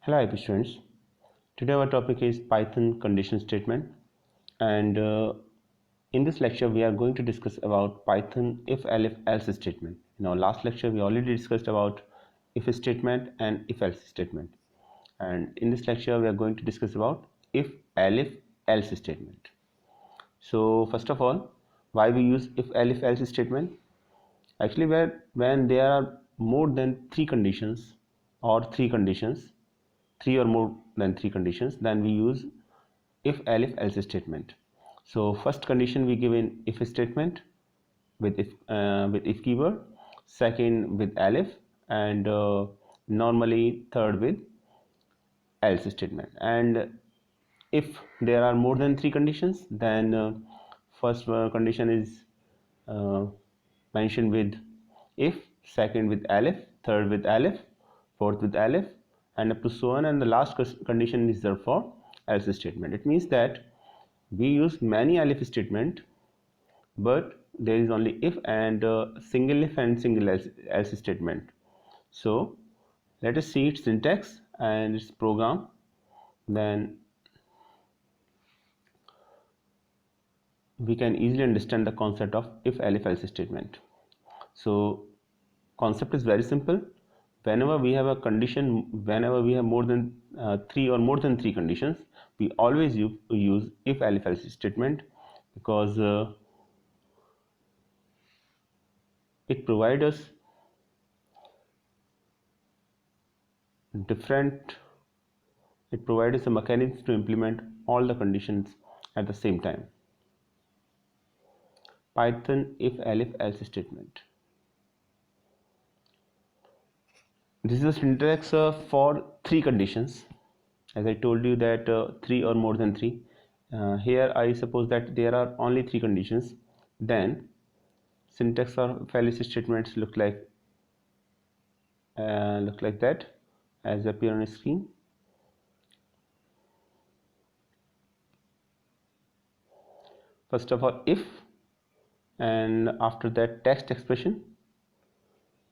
Hello IP students. Today our topic is Python condition statement, and in this lecture we are going to discuss about Python if elif else statement. In our last lecture we already discussed about if statement and if else statement, and in this lecture we are going to discuss about if elif else statement. So first of all, why we use if elif else statement? Actually, when there are more than three conditions or three or more than three conditions, then we use if elif else statement. So first condition we give in if statement with if keyword, second with elif, and normally third with else statement. And if there are more than three conditions, then first condition is uh, mentioned with if, second with elif, third with elif, fourth with elif, and up to so on, and the last condition is therefore else statement. It means that we use many elif statement, but there is only if and single if and single else statement. So let us see its syntax and its program, then we can easily understand the concept of if elif else statement. So concept is very simple. Whenever we have a condition, whenever we have more than three or more than three conditions, we always use if elif else statement, because it provides us different it provides us a mechanism to implement all the conditions at the same time. Python if elif else statement. This is a syntax for three conditions. As I told you that three or more than three. Here I suppose that there are only three conditions. Then syntax of else statements look like that as appear on screen. First of all, if, and after that text expression,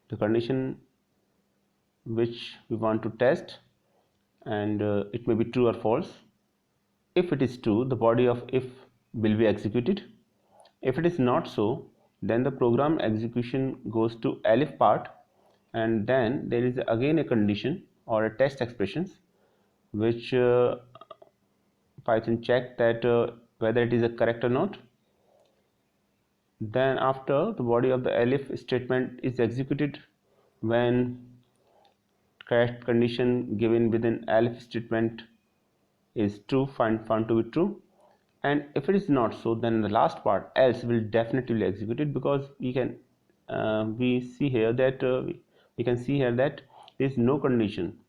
the condition which we want to test, and it may be true or false. If it is true, the body of if will be executed. If it is not so, then the program execution goes to elif part, and then there is again a condition or a test expressions which Python check that whether it is a correct or not. Then after, the body of the elif statement is executed when correct condition given within elif statement is true, found to be true. And if it is not so, then the last part else will definitely be executed, because we see here that we can see here that there is no condition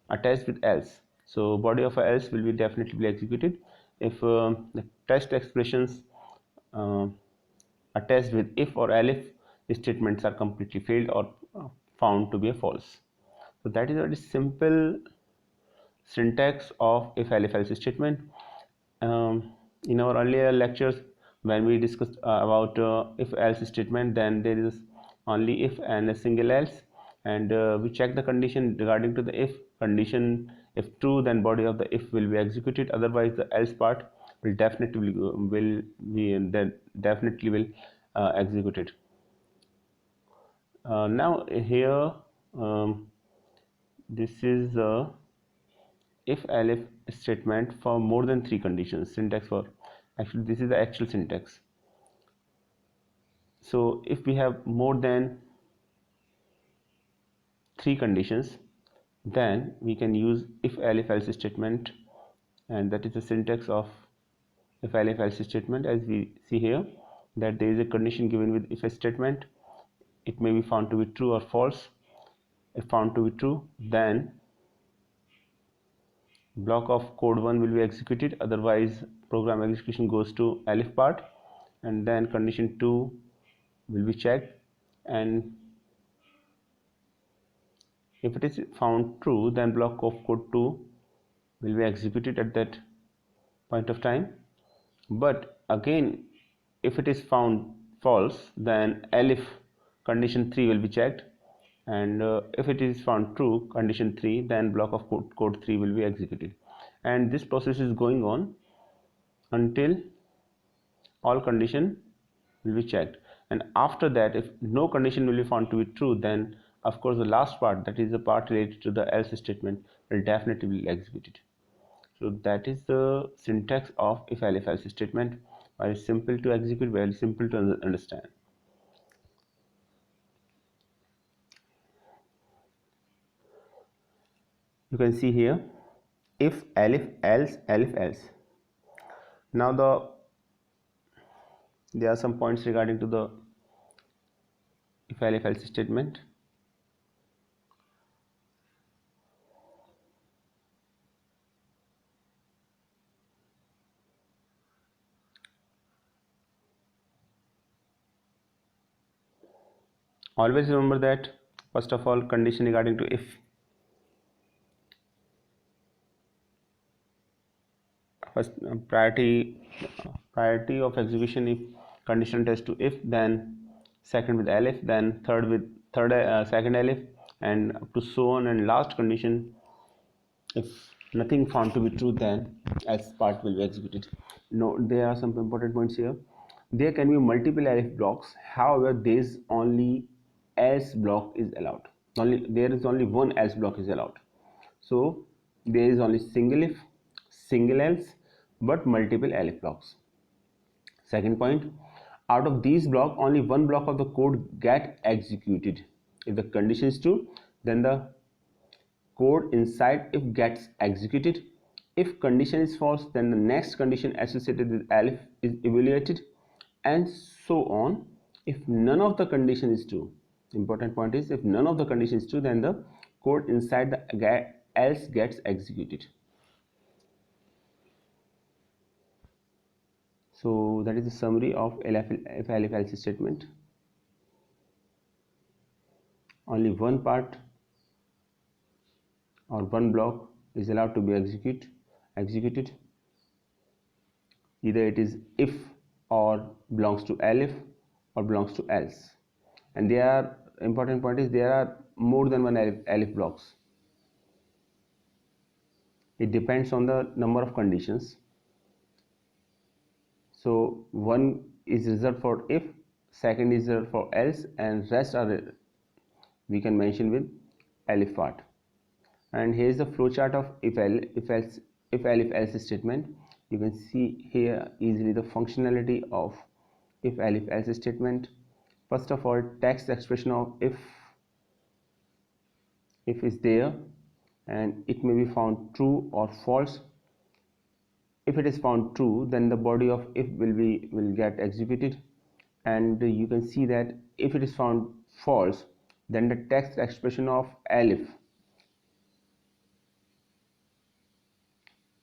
attached with else, so body of else will be definitely be executed if the test expressions uh, attached with if or elif statements are completely failed or found to be a false. So that is a very simple syntax of if elif else statement. In our earlier lectures, when we discussed about if else statement, then there is only if and a single else, and we check the condition regarding to the if condition. If true, then body of the if will be executed, otherwise the else part will definitely executed. Now here, this is if elif statement for more than three conditions. Syntax for, actually this is the actual syntax. So if we have more than three conditions, then we can use if elif else statement, and that is the syntax of if elif else statement. As we see here, that there is a condition given with if statement, it may be found to be true or false. If found to be true, then block of code 1 will be executed, otherwise program execution goes to elif part, and then condition 2 will be checked, and if it is found true, then block of code 2 will be executed at that point of time. But again, if it is found false, then elif condition 3 will be checked, and if it is found true, condition 3, then block of code 3 will be executed, and this process is going on until all condition will be checked. And after that, if no condition will be found to be true, then of course the last part, that is the part related to the else statement, will definitely be executed. So that is the syntax of if else statement. Very simple to execute, very simple to understand. You can see here if else. Now there are some points regarding to the if else statement. Always remember that first of all, condition regarding to if, first priority of execution if condition test to if, then second with elif, then third with second elif, and up to so on, and last condition if nothing found to be true, then else part will be executed. No, there are some important points here. There can be multiple elif blocks, however there is only else block is allowed. There is only one else block is allowed. So there is only single if, single else, but multiple elif blocks. Second point, out of these blocks only one block of the code get executed. If the condition is true, then the code inside if gets executed. If condition is false, then the next condition associated with elif is evaluated, and so on. If none of the condition is true, important point is if none of the condition is true, then the code inside the else gets executed. So that is the summary of if else statement. Only one part or one block is allowed to be executed. Either it is if or belongs to elif or belongs to else. And there are important point is there are more than one elif blocks. It depends on the number of conditions. So one is reserved for if, second is reserved for else, and rest are we can mention with elif part. And here is the flowchart of if elif else statement. You can see here easily the functionality of if elif else statement. First of all, text expression of if is there, and it may be found true or false. If it is found true, then the body of if will get executed, and you can see that if it is found false, then the text expression of elif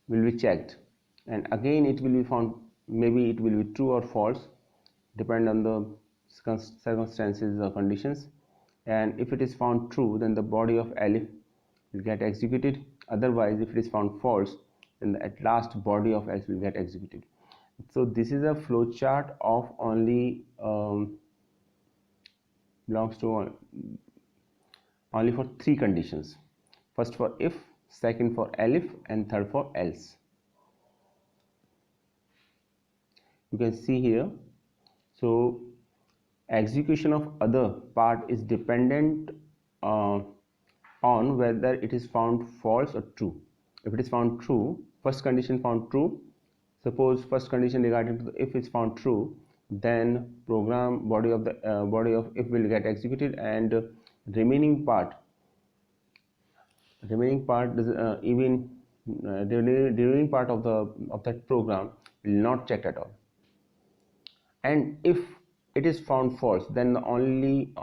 will be checked, and again it will be found, maybe it will be true or false, depend on the circumstances or conditions. And if it is found true, then the body of elif will get executed. Otherwise, if it is found false, then at last body of else will get executed. So this is a flow chart of only belongs to only for three conditions. First for if, second for elif, and third for else. You can see here. So execution of other part is dependent on whether it is found false or true. If it is found true, first condition found true, suppose first condition regarding to the if is found true, then program body of if will get executed, and remaining part does, even the remaining part of that program will not check at all. And if it is found false, then only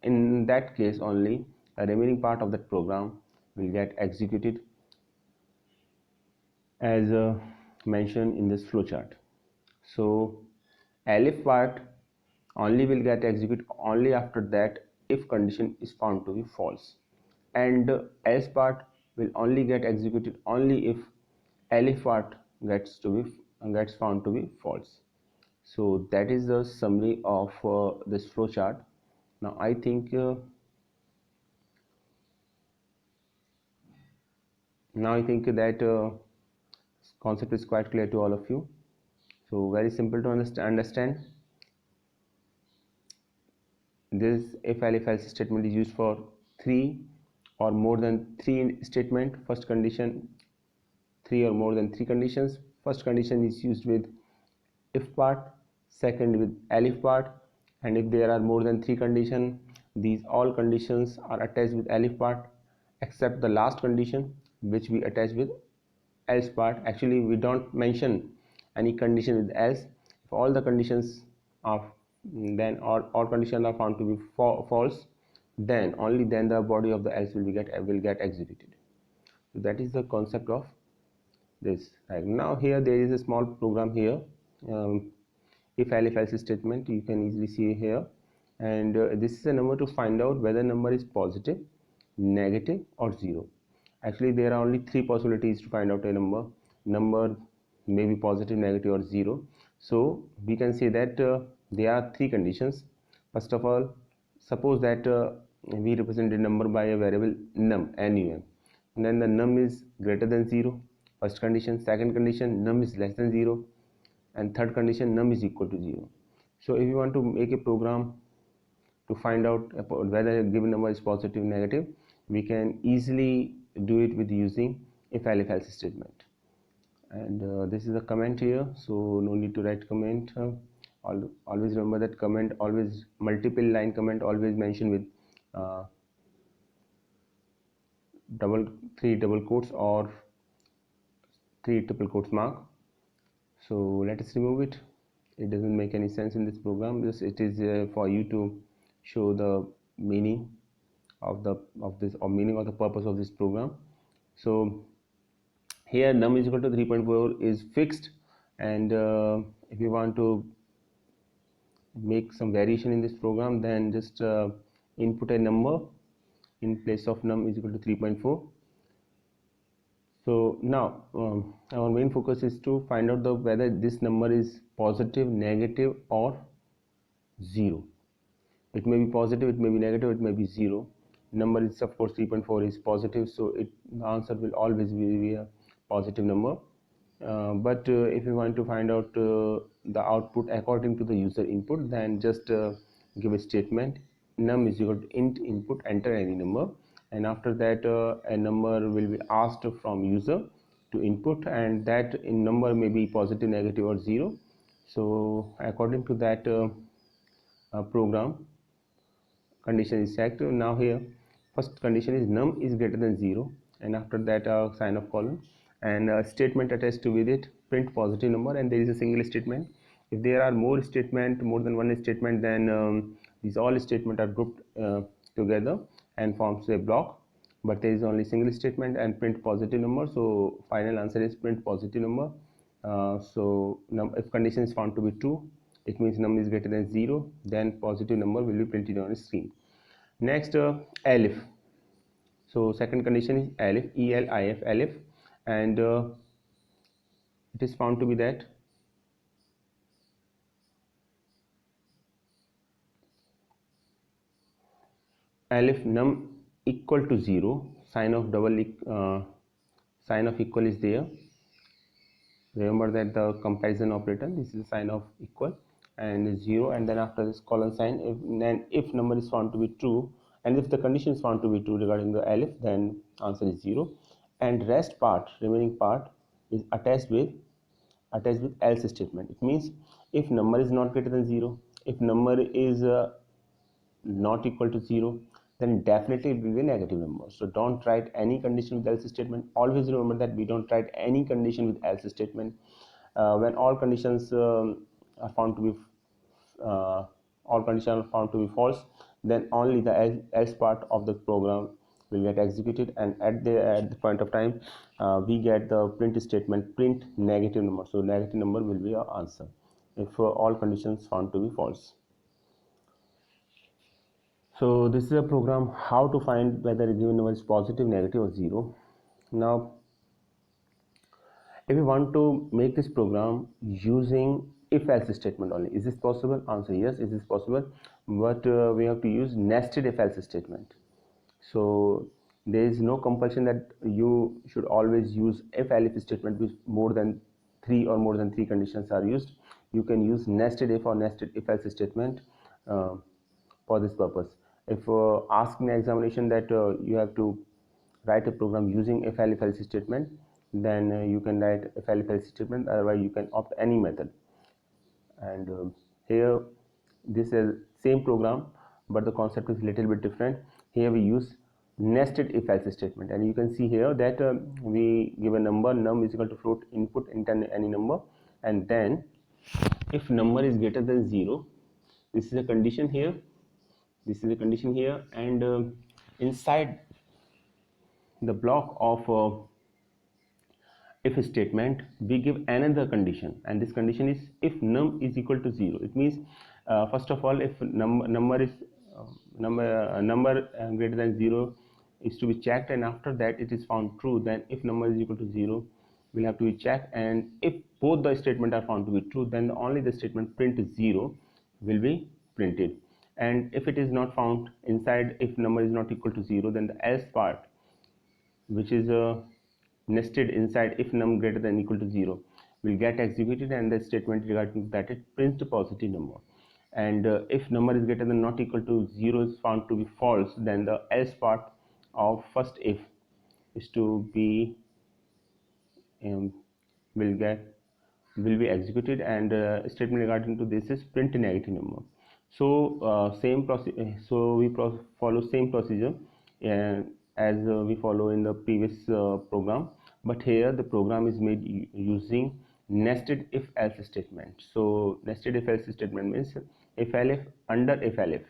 in that case only the remaining part of that program will get executed as mentioned in this flowchart. So elif part only will get executed only after that if condition is found to be false, and else part will only get executed only if elif part gets found to be false. So that is the summary of this flowchart. Now I think Now I think that concept is quite clear to all of you. So very simple to understand. This if else statement is used for three or more than three statement. First condition, three or more than three conditions. First condition is used with if part, second with elif part, and if there are more than three conditions, these all conditions are attached with elif part except the last condition which we attach with else part. Actually we don't mention any condition with else. If all the conditions are, then all conditions are found to be false, then only then the body of the else will get executed. So that is the concept of this. Right now here there is a small program here, if else statement you can easily see here, and this is a number to find out whether number is positive, negative or zero. Actually there are only three possibilities to find out a number may be positive, negative or zero. So we can say that there are three conditions. First of all, suppose that we represent a number by a variable num, and then the num is greater than 0, first condition. Second condition, num is less than 0, and third condition, num is equal to 0. So if you want to make a program to find out whether a given number is positive, negative, we can easily do it with using if else statement. And this is a comment here, so no need to write comment. Always remember that comment, always multiple line comment, always mention with three double quotes or three triple quotes mark. So let us remove it. It doesn't make any sense in this program. It is for you to show the meaning of the purpose of this program. So here num is equal to 3.4 is fixed, and if you want to make some variation in this program, then just input a number in place of num is equal to 3.4. So now our main focus is to find out whether this number is positive, negative or 0. It may be positive, it may be negative, it may be 0. Number is of course 3.4 is positive, so the answer will always be a positive number. But if you want to find out the output according to the user input, then just give a statement num is equal to int input, enter any number, and after that a number will be asked from user to input, and that in number may be positive, negative or 0. So according to that program, condition is checked. Now here first condition is num is greater than 0, and after that a sign of colon and a statement attached to with it, print positive number, and there is a single statement. If there are more than one statement, then these all statements are grouped together and forms a block, but there is only single statement and print positive number. So final answer is print positive number. So if condition is found to be true, it means num is greater than 0, then positive number will be printed on the screen. Next elif. So second condition is elif, elif, elif, and it is found to be that elif num equal to 0, sign of equal is there. Remember that the comparison operator, this is a sign of equal and 0, and then after this colon sign, if number is found to be true, and if the condition is found to be true regarding the elif, then answer is 0, and remaining part is attached with else statement. It means if number is not greater than 0, if number is not equal to 0, then definitely it will be a negative number. So don't write any condition with else statement. Always remember that we don't write any condition with else statement. When all conditions are found to be false, then only the else part of the program will get executed, and at the point of time we get the print statement, print negative number. So negative number will be our answer if all conditions found to be false. So this is a program how to find whether a given number is positive, negative or 0. Now if you want to make this program using if else statement only, is this possible? Answer yes, is this possible, but we have to use nested if else statement. So there is no compulsion that you should always use if statement with more than three or more than three conditions are used. You can use nested if or nested if else statement for this purpose. If asked in examination that you have to write a program using if else statement, then you can write if else statement, otherwise you can opt any method. And here this is same program, but the concept is little bit different. Here we use nested if else statement, and you can see here that we give a number, num is equal to float input enter any number, and then if number is greater than 0, this is a condition here, this is a condition here, and inside the block of if statement we give another condition, and this condition is if num is equal to 0. It means first of all, if number is greater than 0 is to be checked, and after that it is found true, then if number is equal to 0 will have to be checked, and if both the statement are found to be true, then only the statement print 0 will be printed. And if it is not found inside if number is not equal to 0, then the else part, which is nested inside if num greater than equal to 0, will get executed, and the statement regarding that it prints the positive number. And if number is greater than not equal to 0 is found to be false, then the else part of first if is to be um, will be executed, and statement regarding to this is print a negative number. So same process, so we follow same procedure as we follow in the previous program, but here the program is made using nested if else statement. So nested if else statement means if elif under if elif.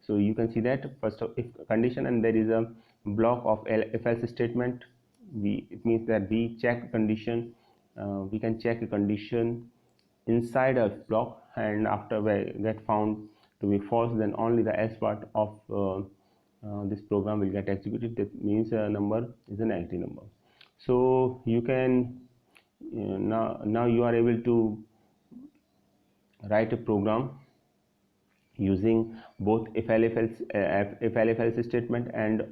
So you can see that first of if condition, and there is a block of if else statement. It means that we check condition, we can check a condition inside a block, and after we get found to be false, then only the else part of this program will get executed. That means a number is a negative number. So you can now you are able to write a program using both if else statement and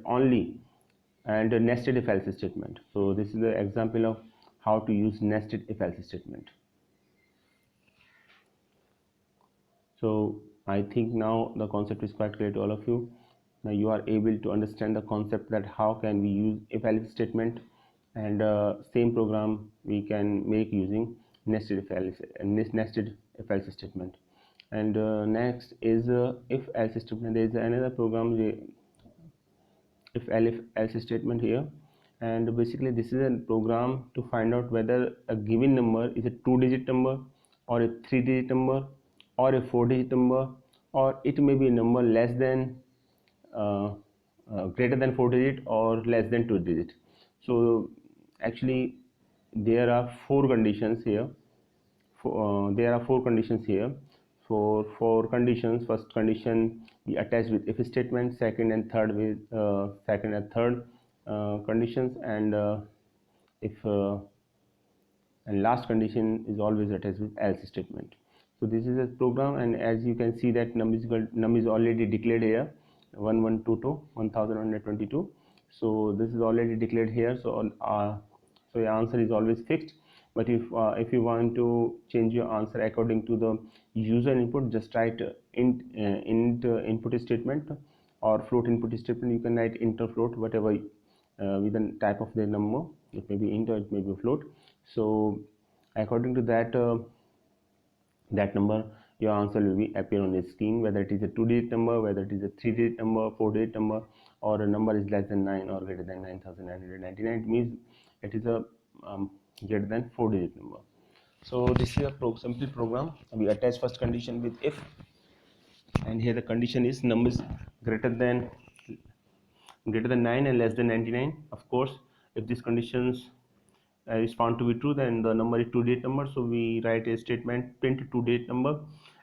nested if else statement. So this is the example of how to use nested if else statement. So I think now the concept is quite clear to all of you. Now you are able to understand the concept that how can we use if else statement, and same program we can make using nested if else statement. And next is if else statement. There is another program, if else statement here, and basically this is a program to find out whether a given number is a 2-digit number or a 3-digit number or a 4-digit number, or it may be a number less than greater than 4-digit or less than 2-digit. So actually there are four conditions here. There are four conditions here. For four conditions, first condition we attach with if statement, second and third with second and third conditions, and if and last condition is always attached with else statement. So this is a program, and as you can see that num is already declared here, 1122 1122. So this is already declared here. So so your answer is always fixed. But if you want to change your answer according to the user input, just write int input statement or float input statement. You can write int or float, whatever with the type of the number. It may be int or it may be float. So according to that that number, your answer will be appear on the screen, whether it is a 2-digit number, whether it is a 3-digit number, 4-digit number, or a number is less than 9 or greater than 9,999. It means it is a greater than 4-digit number. So this is a simple program. We attach first condition with if, and here the condition is number is greater than 9 and less than 99. Of course, if these conditions is found to be true, then the number is 2-digit number, so we write a statement print 2-digit number.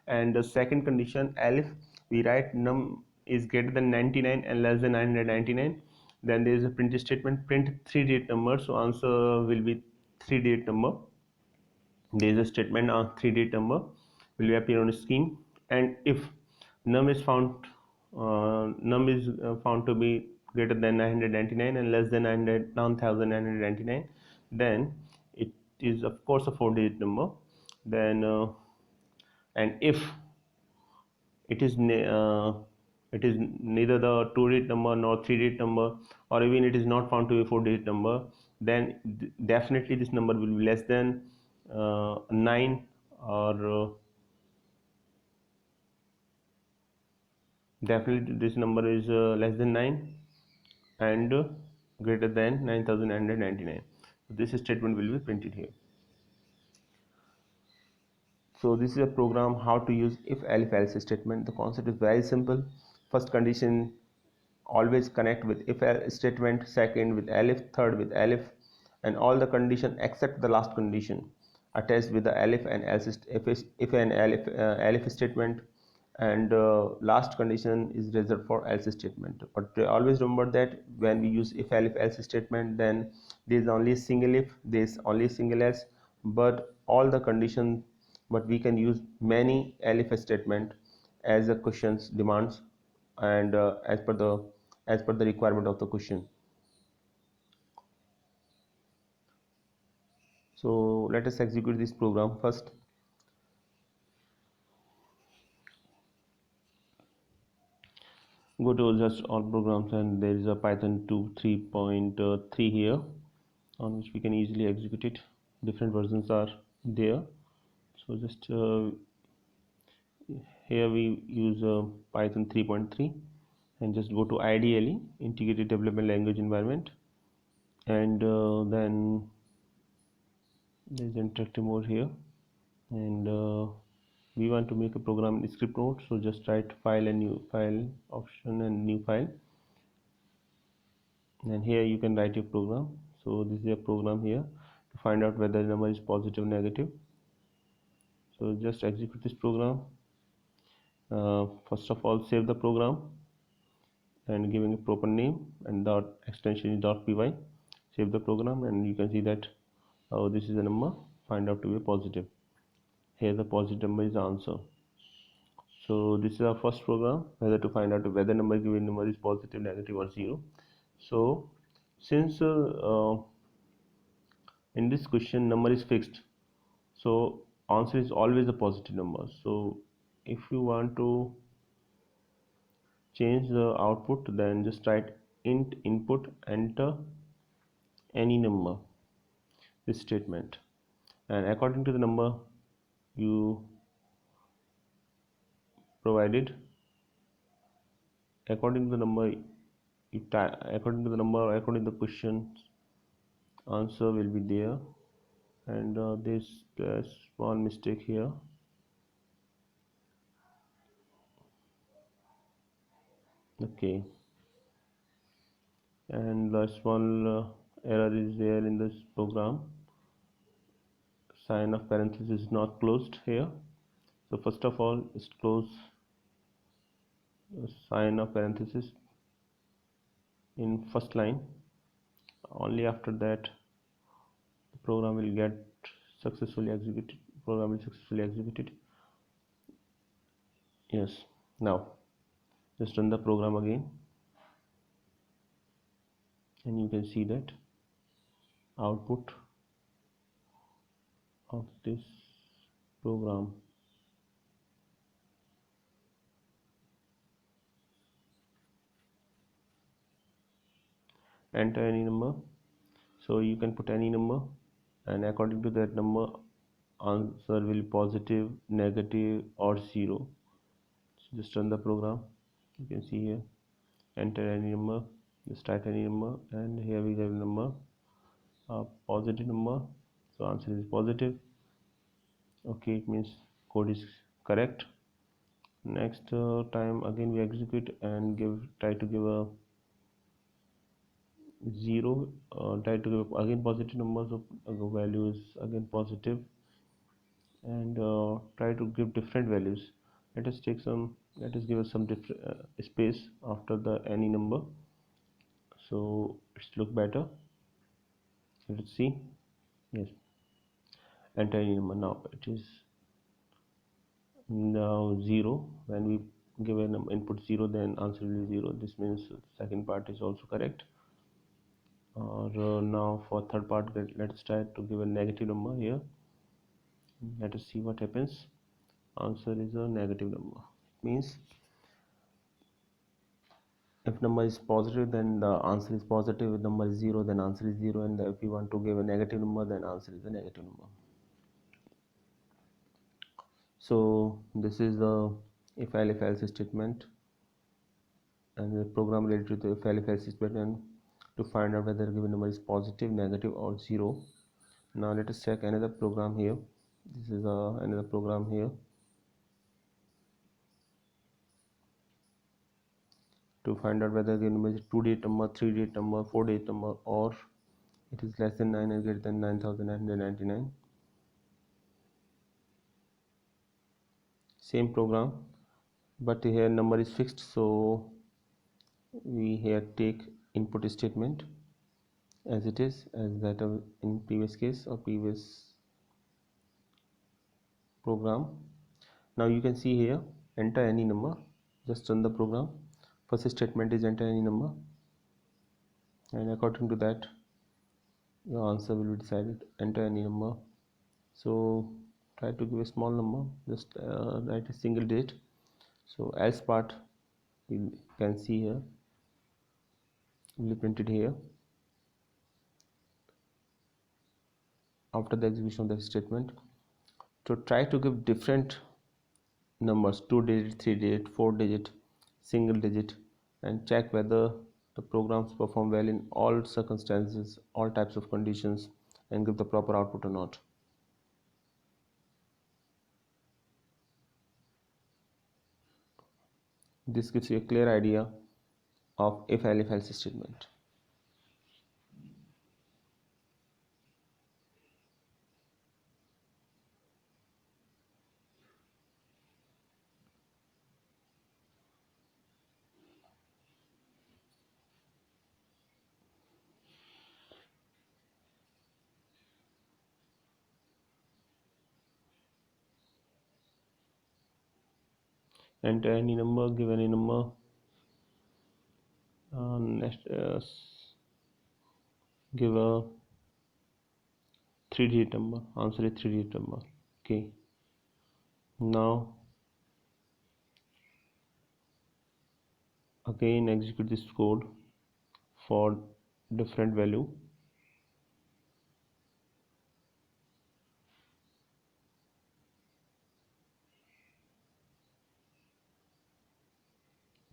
And the second condition, else, we write num is greater than 99 and less than 999. Then there is a print statement print 3-digit number, so answer will be 3-digit number. There is a statement on 3-digit number will appear on the screen. And if num is found to be greater than 999 and less than 9999, then it is of course a 4-digit number. Then and if it is it is neither the 2-digit number nor 3-digit number, or even it is not found to be a 4-digit number, then definitely this number will be less than 9, or definitely this number is less than 9 and greater than 9999. So this statement will be printed here. So this is a program how to use if elif else statement. The concept is very simple. First condition, always connect with if else statement, second with elif, third with elif, and all the condition except the last condition attached with the elif and else if an elif statement, and last condition is reserved for else statement. But always remember that when we use if elif else statement, then there is only single if, there is only single else, but all the condition, but we can use many elif statement as the questions demands, and as per the requirement of the question. So let us execute this program first. Go to just all programs, and there is a Python 2 3.3 here on which we can easily execute it. Different versions are there. So just here we use Python 3.3, and just go to IDLE, Integrated Development Language Environment, and then there is interactive mode here, and we want to make a program in script mode. So just write file and new file option and new file, and here you can write your program. So this is a program here to find out whether the number is positive or negative. So just execute this program. First of all, save the program and giving a proper name, and dot extension is .py. Save the program, and you can see that this is the number find out to be positive. Here the positive number is the answer. So this is our first program, whether to find out whether given number is positive, negative, or 0. So since in this question number is fixed, so answer is always a positive number. So if you want to change the output, then just write int input enter any number, this statement, and according to the number you provided, according to the number according to the question, answer will be there. And this small mistake here, okay, and the small error is there in this program. Sign of parenthesis is not closed here. So first of all, is close sign of parenthesis in first line. Only after that the program will get successfully executed. Program will successfully executed. Yes. Now just run the program again, and you can see that output of this program. Enter any number. So you can put any number, and according to that number answer will be positive, negative, or 0. So just run the program. You can see here, enter any number, just type any number, and here we have a number, a positive number. So answer is positive. Okay, it means code is correct. Next time again we execute and try to give a 0, try to give again positive numbers of values, again positive, and try to give different values. Let us give us some different space after the any number, so it's look better. Let's see. Yes, enter any number. Now it is now 0. When we given input 0, then answer will be 0. This means second part is also correct. Or now for third part, let's try to give a negative number here. Let us see what happens. Answer is a negative number. Means if number is positive, then the answer is positive. If number is 0, then answer is 0. And if you want to give a negative number, then answer is a negative number. So this is the if else statement, and the program related to the if else statement to find out whether given number is positive, negative, or 0. Now let us check another program here. This is another program here to find out whether the number is 2-digit number, 3-digit number, 4-digit number, or it is less than 9 and greater than 9999. Same program, but here number is fixed, so we here take input statement as it is, as that in previous case or previous program. Now you can see here, enter any number. Just run the program. First statement is enter any number, and according to that your answer will be decided. Enter any number. So try to give a small number, just write a single digit. So else part you can see here will be printed here after the execution of the statement. So try to give different numbers, 2-digit, 3-digit, 4-digit, single digit, and check whether the programs perform well in all circumstances, all types of conditions, and give the proper output or not. This gives you a clear idea of if else statement. Enter any number, give any number. Next, give a 3-digit number. Answer is 3-digit number. Okay. Now again execute this code for different value.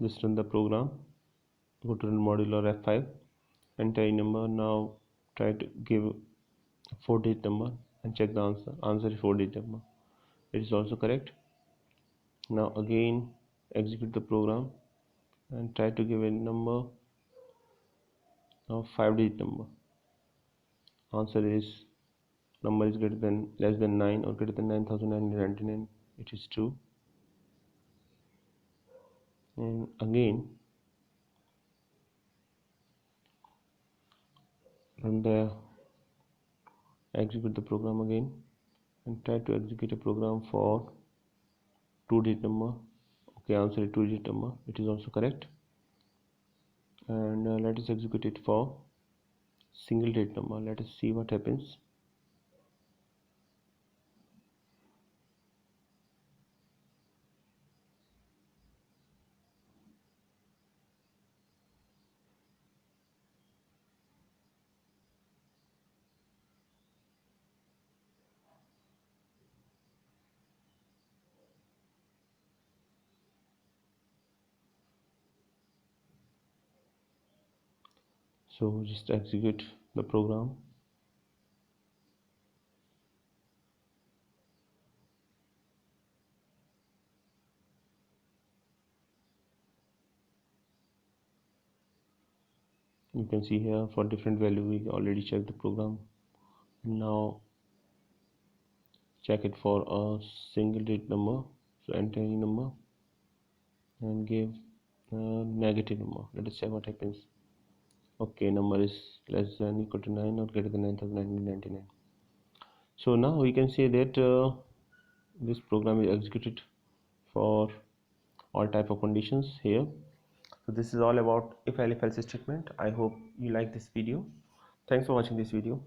Just run the program. Go to run module or F5. Enter a number. Now try to give a 4-digit number and check the answer. Answer is 4-digit number. It is also correct. Now again execute the program and try to give a number of 5-digit number. Answer is number is greater than less than 9 or greater than 9999. It is true. And again run the execute the program again and try to execute a program for 2-digit number. Okay, answer is 2-digit number. It is also correct. And let us execute it for single digit number. Let us see what happens. So just execute the program. You can see here for different value we already checked the program. Now check it for a single digit number. So enter any number and give a negative number. Let us check what happens. Okay, number is less than equal to 9 or greater than 9999. So now we can say that this program is executed for all type of conditions here. So this is all about if elif else statement. I hope you like this video. Thanks for watching this video.